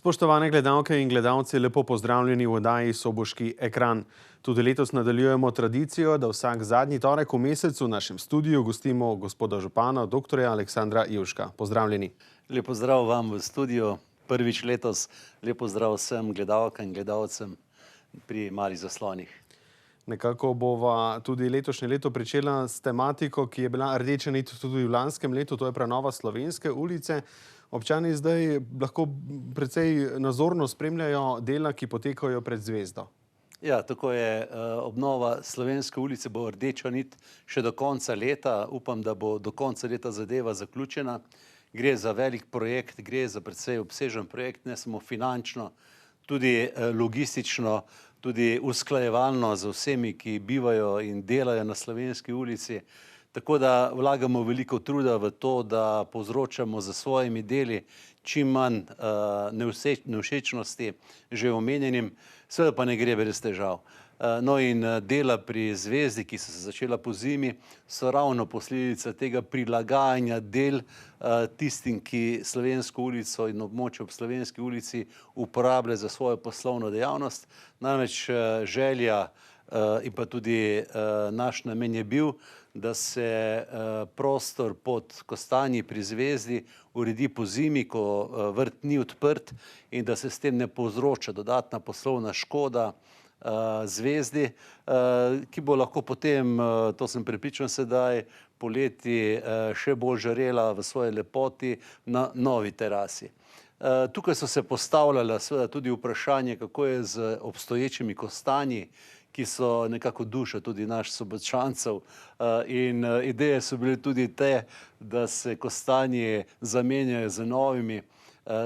Spoštovane gledalke in gledalci, lepo pozdravljeni v oddaji Soboški ekran. Tudi letos nadaljujemo tradicijo, da vsak zadnji torek v mesecu v našem studiu gostimo gospoda župana, dr. Aleksandra Ivška. Pozdravljeni. Lep pozdrav vam v studiu, prvič letos. Lep pozdrav vsem gledalkam in gledalcem pri Malih zaslonih. Nekako bova tudi letošnje leto pričela s tematiko, ki je bila rdeča nit tudi v lanskem letu, to je prenova Slovenske ulice. Občani zdaj lahko precej nazorno spremljajo dela, ki potekajo pred Zvezdo. Ja, tako je. Obnova Slovenske ulice bo rdeča nit še do konca leta. Upam, da bo do konca leta zadeva zaključena. Gre za velik projekt, gre za precej obsežen projekt, ne samo finančno, tudi logistično, tudi usklajevalno z vsemi, ki bivajo in delajo na Slovenski ulici. Tako da vlagamo veliko truda v to, da povzročamo za svojimi deli čim manj nevšečnosti že omenjenim, seveda pa ne gre brez težav. No in dela pri Zvezdi, ki so se začela pozimi, so ravno posledica tega prilagajanja del tistim, ki Slovensko ulico in območje ob Slovenski ulici uporabljajo za svojo poslovno dejavnost. Namreč želja in pa tudi naš namen je bil, da se prostor pod Kostanji pri Zvezdi uredi pozimi, ko vrt ni odprt, in da se s tem ne povzroča dodatna poslovna škoda Zvezdi, ki bo lahko potem, to sem prepričan sedaj, poleti še bolj žarela v svoji lepoti na novi terasi. Tukaj so se postavljala seveda tudi vprašanje, kako je z obstoječimi Kostanji, ki so nekako duša tudi naš Sobotčancev, in ideje so bile tudi te, da se Kostanji zamenjajo z novimi.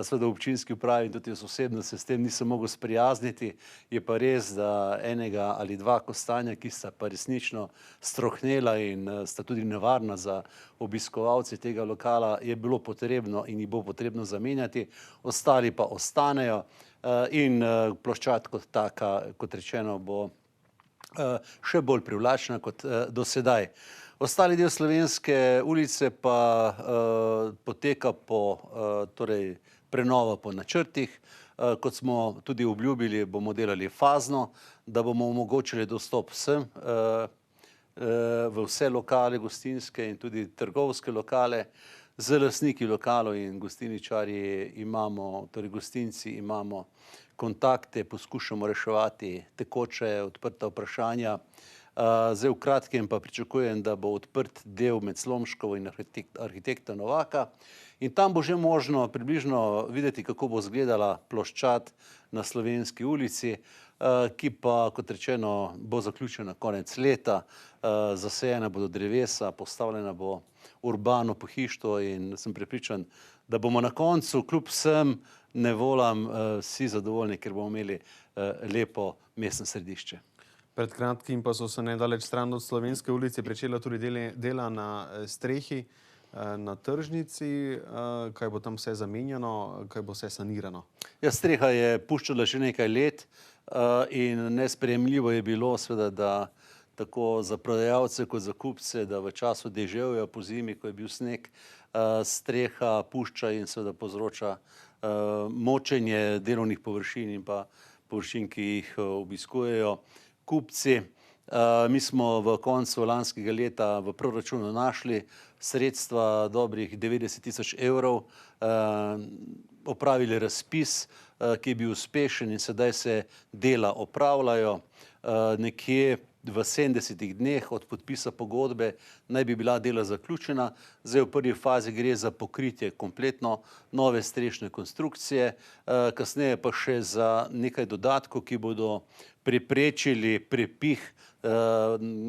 Seveda v občinski upravi in tudi jaz osebno se s tem nisem mogel sprijazniti. Je pa res, da enega ali dva Kostanja, ki sta pa resnično strohnela in sta tudi nevarna za obiskovalce tega lokala, je bilo potrebno in jih bo potrebno zamenjati, ostali pa ostanejo in ploščad kot taka, kot rečeno, bo še bolj privlačna kot do sedaj. Ostali del Slovenske ulice pa poteka torej prenova po načrtih. Kot smo tudi obljubili, bomo delali fazno, da bomo omogočili dostop vsem v vse lokale gostinske in tudi trgovske lokale. Z lastniki lokalov in gostilničarji imamo, torej gostinci imamo kontakte, poskušamo reševati tekoče odprta vprašanja. Zdaj v kratkem pa pričakujem, da bo odprt del med Slomškovo in arhitekta Novaka in tam bo že možno približno videti, kako bo izgledala ploščad na Slovenski ulici, ki pa, kot rečeno, bo zaključena konec leta. Zasajena bodo drevesa, postavljena bo urbano pohištvo in sem prepričan, da bomo na koncu kljub vsem nevoljam vsi zadovoljni, ker bomo imeli lepo mestno središče. Pred kratkim pa so se nedaleč stran od Slovenske ulice pričela tudi dela na strehi na tržnici. Kaj bo tam vse zamenjano, kaj bo vse sanirano? Ja, streha je puščala že nekaj let in nesprejemljivo je bilo seveda, da tako za prodajalce kot za kupce, da v času deževja pozimi, ko je bil sneg, streha pušča in seveda povzroča močenje delovnih površin in pa površin, ki jih obiskujejo kupci. Mi smo v koncu lanskega leta v proračunu našli sredstva dobrih 90 000 evrov, opravili razpis, ki je bil uspešen in sedaj se dela opravljajo. Nekje v 70 dneh od podpisa pogodbe naj bi bila dela zaključena. Zdaj v prvi fazi gre za pokritje kompletno nove strešne konstrukcije, kasneje pa še za nekaj dodatkov, ki bodo preprečili prepih,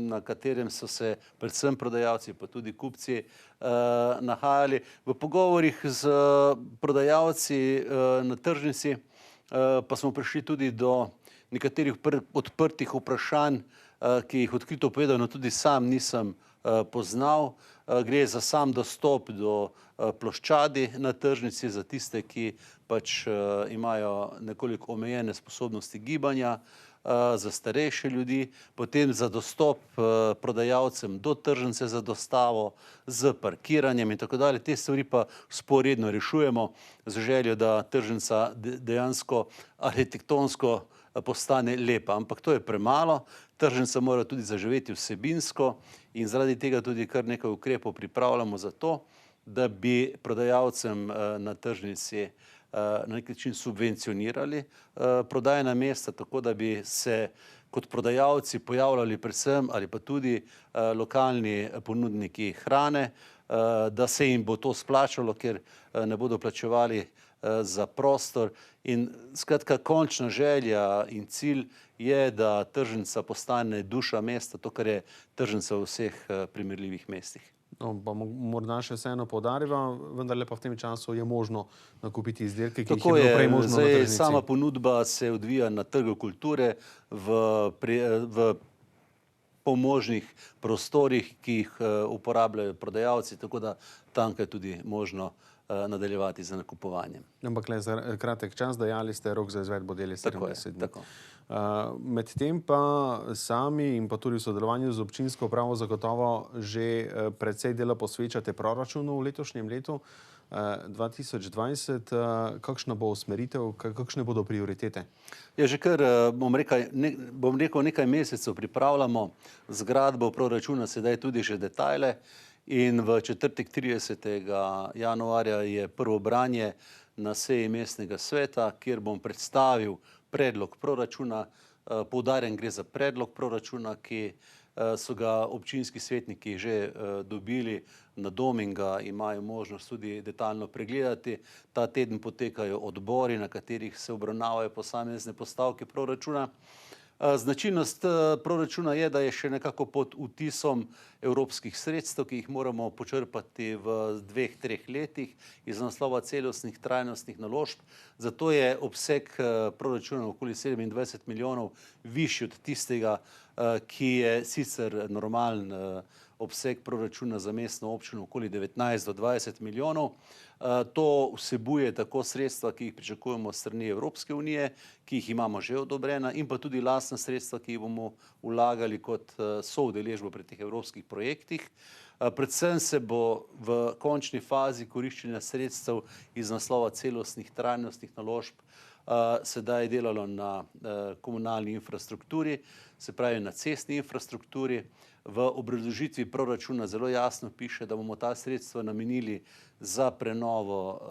na katerem so se predvsem prodajalci pa tudi kupci nahajali. V pogovorih z prodajalci na tržnici pa smo prišli tudi do nekaterih odprtih vprašanj, ki jih odkrito povedano tudi sam nisem poznal. Gre za sam dostop do ploščadi na tržnici za tiste, ki pač imajo nekoliko omejene sposobnosti gibanja, za starejše ljudi, potem za dostop prodajalcem do tržnice za dostavo, z parkiranjem in tako dalje. Te stvari pa sporedno rešujemo z željo, da tržnica dejansko arhitektonsko postane lepa. Ampak to je premalo. Tržnica mora tudi zaživeti vsebinsko in zaradi tega tudi kar nekaj ukrepov pripravljamo za to, da bi prodajalcem na tržnici na nek način subvencionirali prodajna mesta, tako da bi se kot prodajalci pojavljali predvsem ali pa tudi lokalni ponudniki hrane, da se jim bo to splačalo, ker ne bodo plačevali za prostor. In skratka, končna želja in cilj je, da tržnica postane duša mesta, to, kar je tržnica v vseh primerljivih mestih. No, pa morda še vseeno poudarjava, vendarle pa v tem času je možno nakupiti izdelke, ki jih je bilo prej možno na tržnici. Sama ponudba se odvija na Trgu kulture v pomožnih prostorih, ki jih uporabljajo prodajalci, tako da tamkaj je tudi možno nadaljevati z nakupovanjem. Ampak le za kratek čas, dajali ste rok za izvedbo del je 70 dni. Tako. Medtem pa sami in pa tudi v sodelovanju z občinsko upravo zagotovo že precej dela posvečate proračunu v letošnjem letu 2020. Kakšna bo usmeritev, kakšne bodo prioritete? Ja, že kar, bom rekel, nekaj mesecev pripravljamo zgradbo proračuna, sedaj tudi že detajle. In v četrtek 30. januarja je prvo branje na seji mestnega sveta, kjer bom predstavil predlog proračuna. Poudarjam, gre za predlog proračuna, ki so ga občinski svetniki že dobili na dom in ga imajo možnost tudi detaljno pregledati. Ta teden potekajo odbori, na katerih se obravnavajo posamezne postavke proračuna. Značilnost proračuna je, da je še nekako pod vtisom evropskih sredstev, ki jih moramo počrpati v 2-3 letih iz naslova celostnih trajnostnih naložb. Zato je obseg proračuna okoli 27 milijonov višji od tistega, ki je sicer normalen obseg proračuna za mestno občino okoli 19 do 20 milijonov. To vsebuje tako sredstva, ki jih pričakujemo s strani Evropske unije, ki jih imamo že odobrena, in pa tudi lastna sredstva, ki jih bomo vlagali kot soudeležbo pri teh evropskih projektih. Predvsem se bo v končni fazi koriščenja sredstev iz naslova celostnih trajnostnih naložb sedaj delalo na komunalni infrastrukturi, se pravi na cestni infrastrukturi. V obrazložitvi proračuna zelo jasno piše, da bomo ta sredstva namenili za prenovo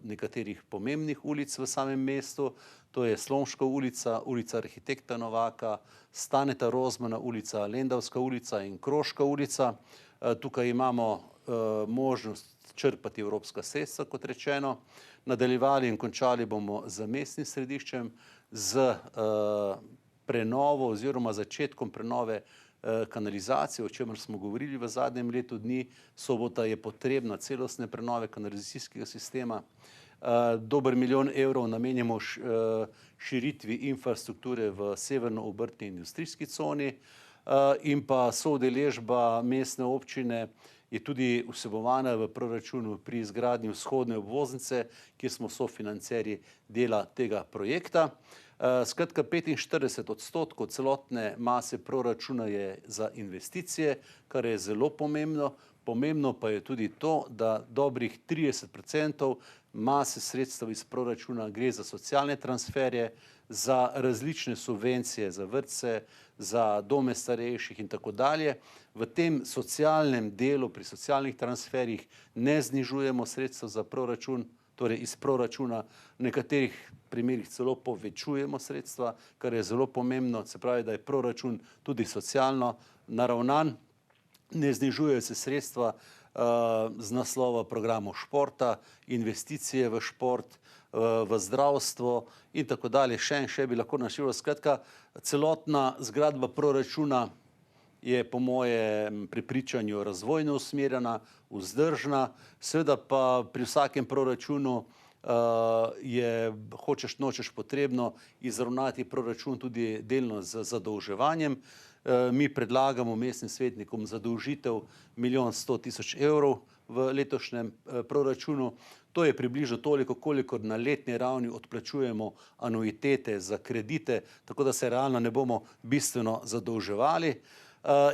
nekaterih pomembnih ulic v samem mestu. To je Slomška ulica, ulica arhitekta Novaka, Staneta Rozmana ulica, Lendavska ulica in Kroška ulica. Tukaj imamo možnost črpati evropska sredstva, kot rečeno. Nadaljevali in končali bomo z mestnim središčem, z prenovo oziroma začetkom prenove kanalizacije, o čemer smo govorili v zadnjem letu dni. Sobota je potrebna celostne prenove kanalizacijskega sistema. Dober milijon evrov namenjamo širitvi infrastrukture v severno-obrtni industrijski coni in pa soudeležba mestne občine je tudi vsebovana v proračunu pri izgradnji vzhodne obvoznice, kjer smo sofinancerji dela tega projekta. Skratka, 45% celotne mase proračuna je za investicije, kar je zelo pomembno. Pomembno pa je tudi to, da dobrih 30% mase sredstev iz proračuna gre za socialne transferje, za različne subvencije, za vrtce, za dome starejših in tako dalje. V tem socialnem delu, pri socialnih transferjih ne znižujemo sredstev za proračun, torej iz proračuna, v nekaterih primerih celo povečujemo sredstva, kar je zelo pomembno, se pravi, da je proračun tudi socialno naravnan. Ne znižujejo se sredstva z naslova programov športa, investicije v šport, v zdravstvo in tako dalje. Še in še bi lahko naštel. Skratka, celotna zgradba proračuna je po mojem prepričanju razvojno usmerjena, vzdržna, seveda pa pri vsakem proračunu je, hočeš nočeš, potrebno izravnati proračun tudi delno z zadolževanjem. Mi predlagamo mestnim svetnikom zadolžitev 1 100 000 evrov v letošnjem proračunu. To je približno toliko, kolikor na letni ravni odplačujemo anuitete za kredite, tako da se realno ne bomo bistveno zadolževali.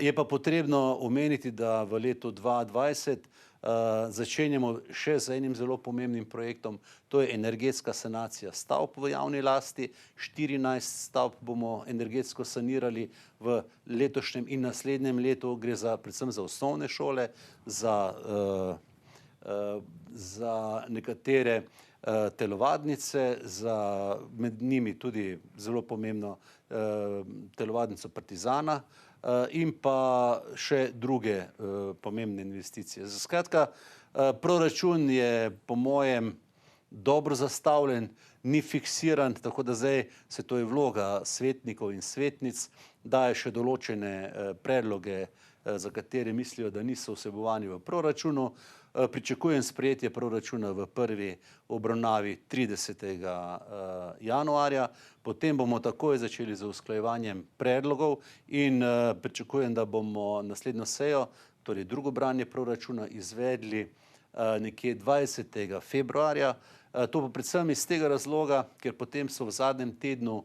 Je pa potrebno omeniti, da v letu 2020 začenjamo še z enim zelo pomembnim projektom, to je energetska sanacija stavb v javni lasti. 14 stavb bomo energetsko sanirali v letošnjem in naslednjem letu. Gre predvsem za osnovne šole, za nekatere telovadnice, med njimi tudi zelo pomembno telovadnico Partizana, in pa še druge pomembne investicije. Skratka, proračun je po mojem dobro zastavljen, ni fiksiran, tako da zdaj to je vloga svetnikov in svetnic, daje še določene predloge, za katere mislijo, da niso vsebovani v proračunu. Pričakujem sprejetje proračuna v prvi obravnavi 30. januarja, potem bomo takoj začeli z usklajevanjem predlogov in pričakujem, da bomo naslednjo sejo, torej drugo branje proračuna, izvedli nekje 20. februarja. To pa predvsem iz tega razloga, ker potem so v zadnjem tednu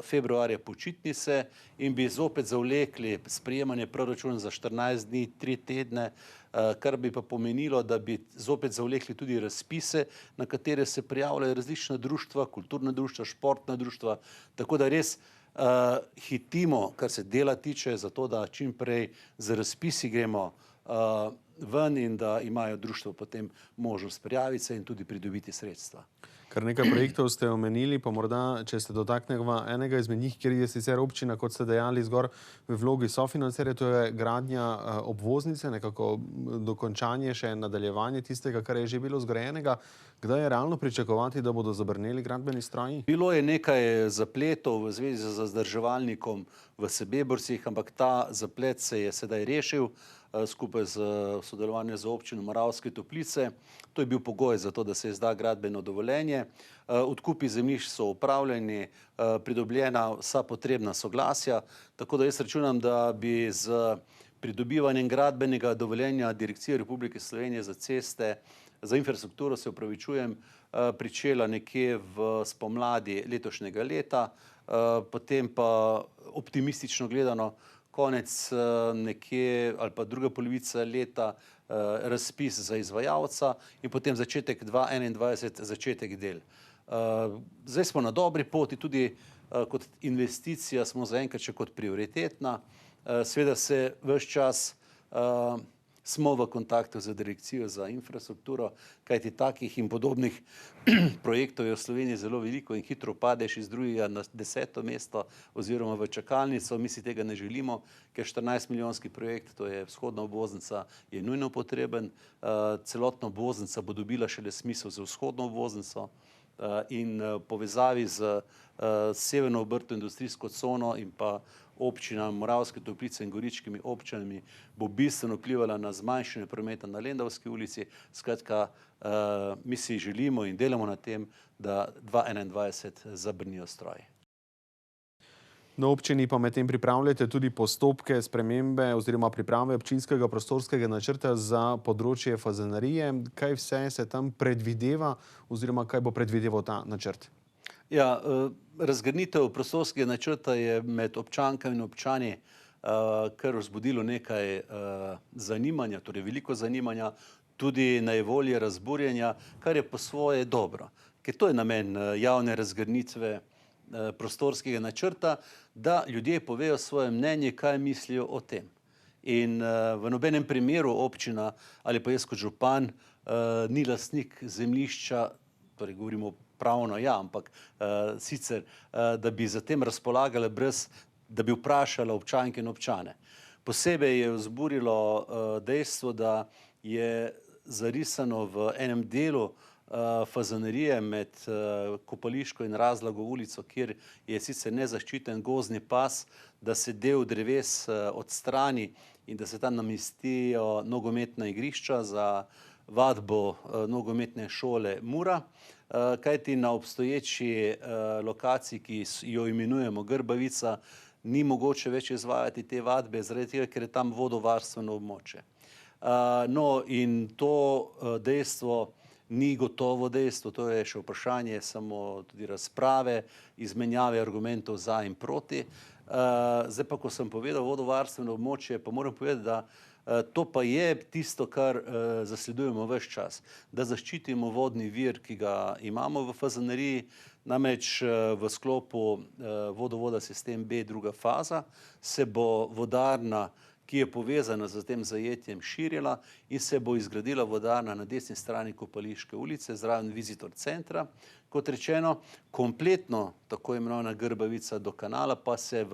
februarja počitnice in bi zopet zavlekli sprejemanje proračuna za 14 dni, 3 tedne, kar bi pa pomenilo, da bi zopet zavlekli tudi razpise, na katere se prijavljajo različna društva, kulturna društva, športna društva, tako da res hitimo, kar se dela tiče, zato da čim prej z razpisi gremo ven in da imajo društvo potem možnost prijaviti se in tudi pridobiti sredstva. Kar nekaj projektov ste omenili, pa morda, če se dotaknemo enega izmed njih, kjer je sicer občina, kot ste dejali, zgor v vlogi sofinancerja, to je gradnja obvoznice, nekako dokončanje, še nadaljevanje tistega, kar je že bilo zgrajenega. Kdaj je realno pričakovati, da bodo zabrneli gradbeni stroji? Bilo je nekaj zapletov v zvezi z vzdrževalnikom v Sebebrcih, ampak ta zaplet se je sedaj rešil skupaj z sodelovanjem z občino Moravske Toplice. To je bil pogoj za to, da se izda gradbeno dovoljenje. Odkupi zemljišč so opravljeni, pridobljena vsa potrebna soglasja, tako da jaz računam, da bi z pridobivanjem gradbenega dovoljenja Direkcije Republike Slovenije za ceste, za infrastrukturo, se opravičujem, pričela nekje v spomladi letošnjega leta, potem pa optimistično gledano konec nekje ali pa druga polovica leta razpis za izvajalca in potem začetek 2021 začetek del. Zdaj smo na dobri poti, tudi kot investicija smo zaenkrat še kot prioritetna. Seveda se ves čas smo v kontaktu z Direkcijo za infrastrukturo, kajti takih in podobnih projektov je v Sloveniji zelo veliko in hitro padeš iz drugega na 10. mesto oziroma v čakalnico. Mi si tega ne želimo, ker 14-milijonski projekt, to je vzhodna obvoznica, je nujno potreben. Celotna obvoznica bo dobila šele smisel za vzhodno obvoznico in povezavi z severno obrtno industrijsko cono in pa občina Moravske Toplice in Goričkimi občinami bo bistveno vplivala na zmanjšanje prometa na Lendavski ulici. Skratka, mi si želimo in delamo na tem, da 2021 zabrnijo stroji. Na občini pa medtem pripravljate tudi postopke spremembe oziroma priprave občinskega prostorskega načrta za področje fazanerije. Kaj vse se tam predvideva oziroma kaj bo predvideval ta načrt? Ja, razgrnitev prostorskega načrta je med občankami in občani kar vzbudilo nekaj zanimanja, torej veliko zanimanja, tudi najbolje razburjenja, kar je po svoje dobro. Ker to je namen javne razgrnitve prostorskega načrta, da ljudje povejo svoje mnenje, kaj mislijo o tem. In v nobenem primeru občina ali pa jaz kot župan ni lastnik zemljišča, torej govorimo pravno ja, ampak sicer, da bi za tem razpolagala brez, da bi vprašala občanke in občane. Posebej je vzburilo dejstvo, da je zarisano v enem delu fazanerije med Kopališko in Razlago ulico, kjer je sicer nezaščiten gozdni pas, da se del dreves odstrani in da se tam namestijo nogometna igrišča za vadbo nogometne šole Mura. kajti na obstoječi lokaciji, ki jo imenujemo Grbavica, ni mogoče več izvajati te vadbe, zaradi tega, ker je tam vodovarstveno območje. No, in to dejstvo ni gotovo dejstvo, to je še vprašanje samo tudi razprave, izmenjave argumentov za in proti. Zdaj pa, ko sem povedal vodovarstveno območje, pa moram povedati, da to pa je tisto, kar zasledujemo ves čas, da zaščitimo vodni vir, ki ga imamo v fazaneriji, namreč v sklopu vodovoda sistem B, druga faza, se bo vodarna, ki je povezana z tem zajetjem, širila in se bo izgradila vodarna na desni strani Kopališke ulice, zraven Visitor centra. Kot rečeno, kompletno tako imenovana Grbavica do kanala pa se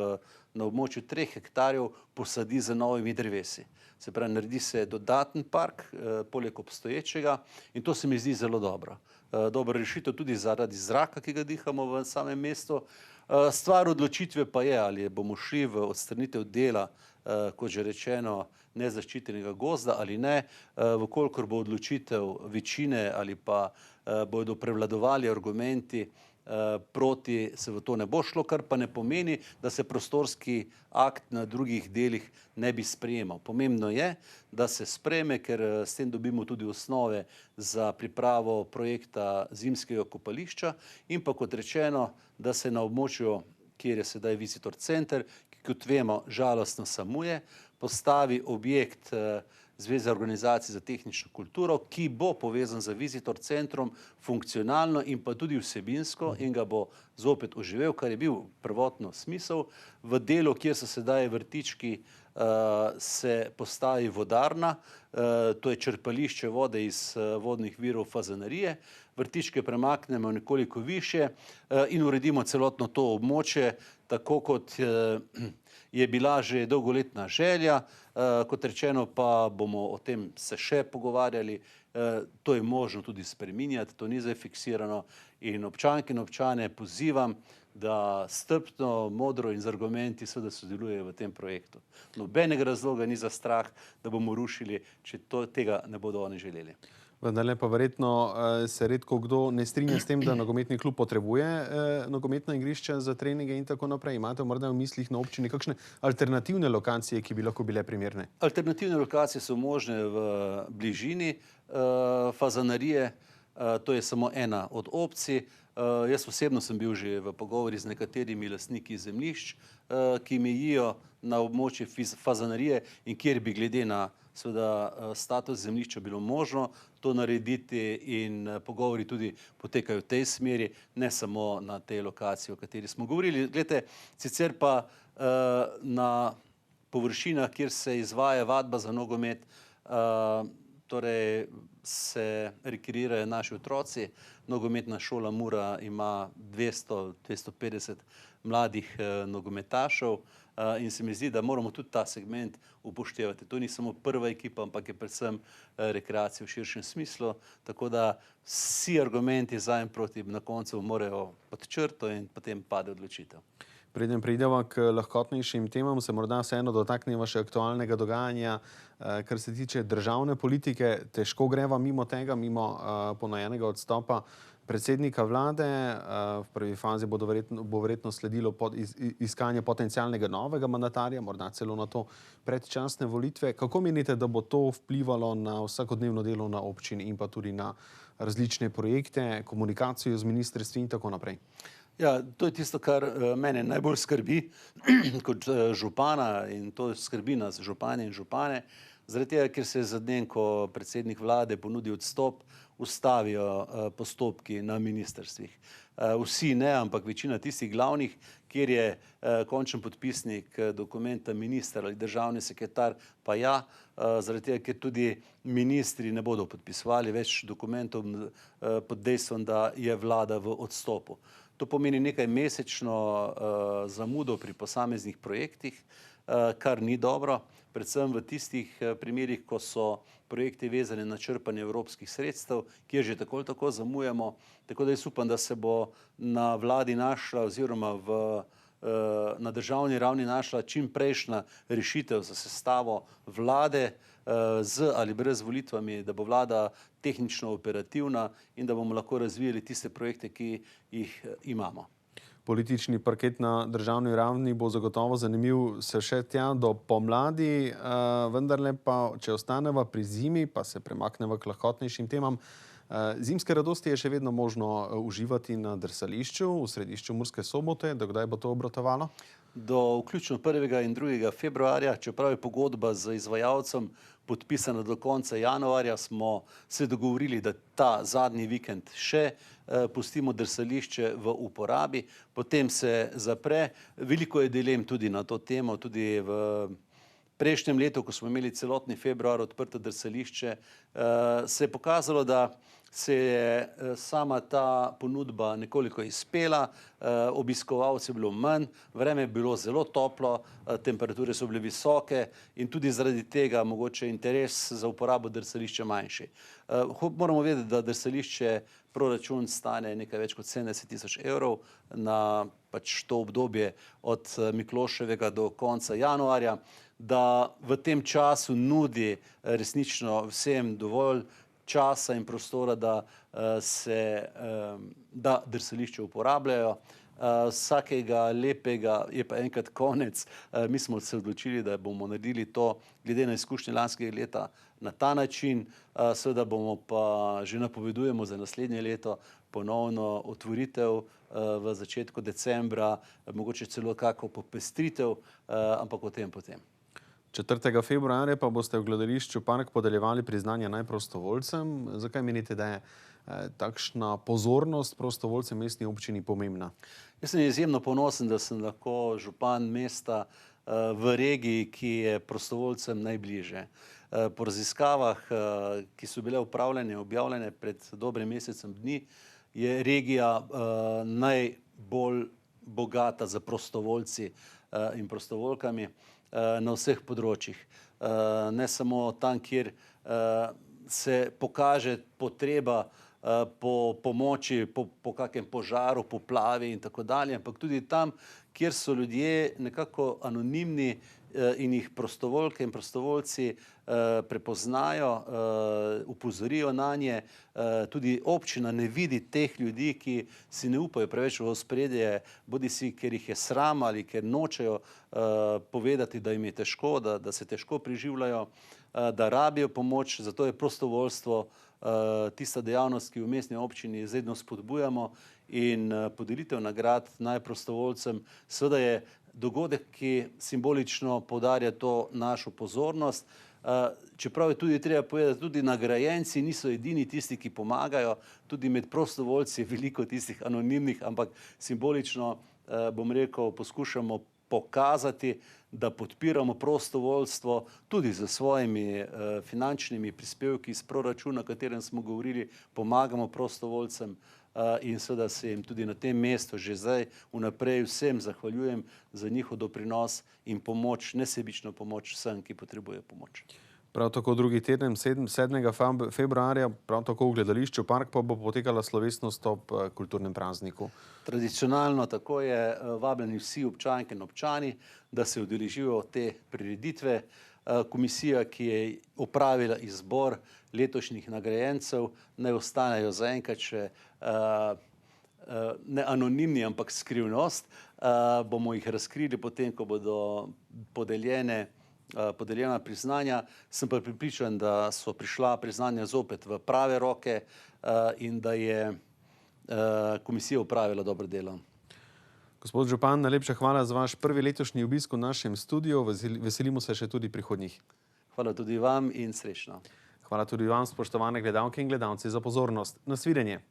na območju 3 hektarjev posadi z novimi drevesi. Se pravi, naredi se dodaten park, poleg obstoječega, in to se mi zdi zelo dobro. Dobra rešitev tudi zaradi zraka, ki ga dihamo v samem mestu. Stvar odločitve pa je, ali bomo šli v odstranitev dela, kot že rečeno, nezaščitenega gozda ali ne, vkolikor bo odločitev večine ali pa bodo prevladovali argumenti proti, se v to ne bo šlo, kar pa ne pomeni, da se prostorski akt na drugih delih ne bi sprejemal. Pomembno je, da se sprejme, ker s tem dobimo tudi osnove za pripravo projekta zimskega kopališča in pa, kot rečeno, da se na območju, kjer je sedaj Visitor center, ki, kot vemo, žalostno samuje, postavi objekt Zveze organizacij za tehnično kulturo, ki bo povezan z Visitor centrom funkcionalno in pa tudi vsebinsko in ga bo zopet oživel, kar je bil prvotno smisel. V delu, kjer so sedaj vrtički, se postavi vodarna, to je črpališče vode iz vodnih virov fazanerije, vrtičke premaknemo nekoliko više in uredimo celotno to območje, tako kot je bila že dolgoletna želja. Kot rečeno pa bomo o tem se še pogovarjali, to je možno tudi spreminjati, to ni zdaj fiksirano in občanke in občane pozivam, da strpno, modro in z argumenti seveda sodelujejo v tem projektu. Nobenega razloga ni za strah, da bomo rušili, če tega ne bodo oni želeli. Vendarle pa verjetno se redko kdo ne strinja s tem, da nogometni klub potrebuje nogometna igrišča za treninge in tako naprej. Imate morda v mislih na občini kakšne alternativne lokacije, ki bi lahko bile primerne? Alternativne lokacije so možne v bližini fazanerije, to je samo ena od opcij. Jaz osebno sem bil že v pogovori z nekaterimi lastniki zemljišč, ki mejijo na območje fazanerije in kjer bi glede na seveda status zemljišča bilo možno to narediti in pogovori tudi potekajo v tej smeri, ne samo na tej lokaciji, o kateri smo govorili. Glejte, sicer pa na površinah, kjer se izvaja vadba za nogomet, torej se rekreirajo naši otroci. Nogometna šola Mura ima 200-250 mladih nogometašev in se mi zdi, da moramo tudi ta segment upoštevati. To ni samo prva ekipa, ampak je predvsem rekreacija v širšem smislu, tako da vsi argumenti za in proti na koncu morajo pod črto in potem pade odločitev. Preden prideva k lahkotnejšim temam, se morda vseeno dotakneva še aktualnega dogajanja, kar se tiče državne politike. Težko greva mimo tega, mimo ponajenega odstopa predsednika vlade. V prvi fazi bo verjetno sledilo iskanje potencialnega novega mandatarja, morda celo na to predčasne volitve. Kako menite, da bo to vplivalo na vsakodnevno delo na občini in pa tudi na različne projekte, komunikacijo z ministrstvi in tako naprej? Ja, to je tisto, kar mene najbolj skrbi kot župana in to skrbi nas županje in župane, zaradi tega, ker se za dnem, ko predsednik vlade ponudi odstop, ustavijo postopki na ministrstvih. Vsi ne, ampak večina tistih glavnih, kjer je končen podpisnik dokumenta minister ali državni sekretar, pa ja, zaradi tega, ker tudi ministri ne bodo podpisovali več dokumentov pod dejstvom, da je vlada v odstopu. To pomeni nekaj mesečno zamudo pri posameznih projektih, kar ni dobro, predvsem v tistih primerih, ko so projekti vezani na črpanje evropskih sredstev, kjer že tako ali tako zamujamo. Tako da jaz upam, da se bo na vladi našla oziroma v na državni ravni našla čim prejšnja rešitev za sestavo vlade z ali brez volitvami, da bo vlada tehnično operativna in da bomo lahko razvijali tiste projekte, ki jih imamo. Politični parket na državni ravni bo zagotovo zanimiv se še tja do pomladi, vendarle pa, če ostaneva pri zimi, pa se premakneva k lahkotnejšim temam. Zimske radosti je še vedno možno uživati na drsališču v središču Murske Sobote. Do kdaj bo to obratovalo? Do vključno 1. in 2. februarja, čeprav je pogodba z izvajalcem podpisana do konca januarja, smo se dogovorili, da ta zadnji vikend še pustimo drsališče v uporabi, potem se zapre. Veliko je dilem tudi na to temo, tudi v prejšnjem letu, ko smo imeli celotni februar odprto drsališče, se je pokazalo, da se je sama ta ponudba nekoliko izpela, obiskovalcev je bilo manj, vreme je bilo zelo toplo, temperature so bile visoke in tudi zaradi tega mogoče interes za uporabo drsališča manjši. Moramo vedeti, da drsališče proračun stane nekaj več kot 70 000 evrov na pač to obdobje od Mikloševega do konca januarja, da v tem času nudi resnično vsem dovolj časa in prostora, da drsališče uporabljajo. Vsakega lepega je pa enkrat konec. Mi smo se odločili, da bomo naredili to glede na izkušnje lanskega leta na ta način. Seveda bomo pa že napovedujemo za naslednje leto ponovno otvoritev v začetku decembra, mogoče celo kako popestritev, ampak o tem potem. 4. februarja pa boste v gledališču Park podeljevali priznanja najprostovoljcem. Zakaj menite, da je takšna pozornost prostovoljcem mestni občini pomembna? Jaz sem izjemno ponosen, da sem lahko župan mesta v regiji, ki je prostovoljcem najbliže. Po raziskavah, ki so bile upravljene, objavljene pred dobrim mesecem dni, je regija najbolj bogata za prostovoljci in prostovoljkami na vseh področjih. Ne samo tam, kjer se pokaže potreba po pomoči, po kakem požaru, poplavi in tako dalje, ampak tudi tam, kjer so ljudje nekako anonimni in jih prostovoljke in prostovoljci prepoznajo, upozorijo nanje. Tudi občina ne vidi teh ljudi, ki si ne upajo preveč v ospredje, bodisi ker jih je sram ali ker nočejo povedati, da jim je težko, da se težko preživljajo, da rabijo pomoč. Zato je prostovoljstvo tista dejavnost, ki v mestni občini izredno spodbujamo, in podelitev nagrad najprostovoljcem seveda je dogodek, ki simbolično poudarja to našo pozornost. Čeprav je tudi treba povedati, tudi nagrajenci niso edini tisti, ki pomagajo, tudi med prostovoljci je veliko tistih anonimnih, ampak simbolično, bom rekel, poskušamo pokazati, da podpiramo prostovoljstvo tudi z svojimi finančnimi prispevki iz proračuna, o katerem smo govorili, pomagamo prostovoljcem in seveda se jim tudi na tem mestu že zdaj vnaprej vsem zahvaljujem za njihov doprinos in pomoč, nesebično pomoč vsem, ki potrebujejo pomoč. Prav tako drugi teden, 7. februarja, prav tako v gledališču Park pa bo potekala slovesnost ob kulturnem prazniku. Tradicionalno tako je, vabljeni vsi občanke in občani, da se udeležijo te prireditve. Komisija, ki je opravila izbor letošnjih nagrajencev, naj ostanejo zaenkrat še ne anonimni, ampak skrivnost. Bomo jih razkrili potem, ko bodo podeljena priznanja. Sem pa prepričan, da so prišla priznanja zopet v prave roke in da je komisija opravila dobro delo. Gospod župan, najlepša hvala za vaš prvi letošnji obisk v našem studiu. Veselimo se še tudi prihodnjih. Hvala tudi vam in srečno. Hvala tudi vam, spoštovane gledalke in gledalci, za pozornost. Nasvidenje.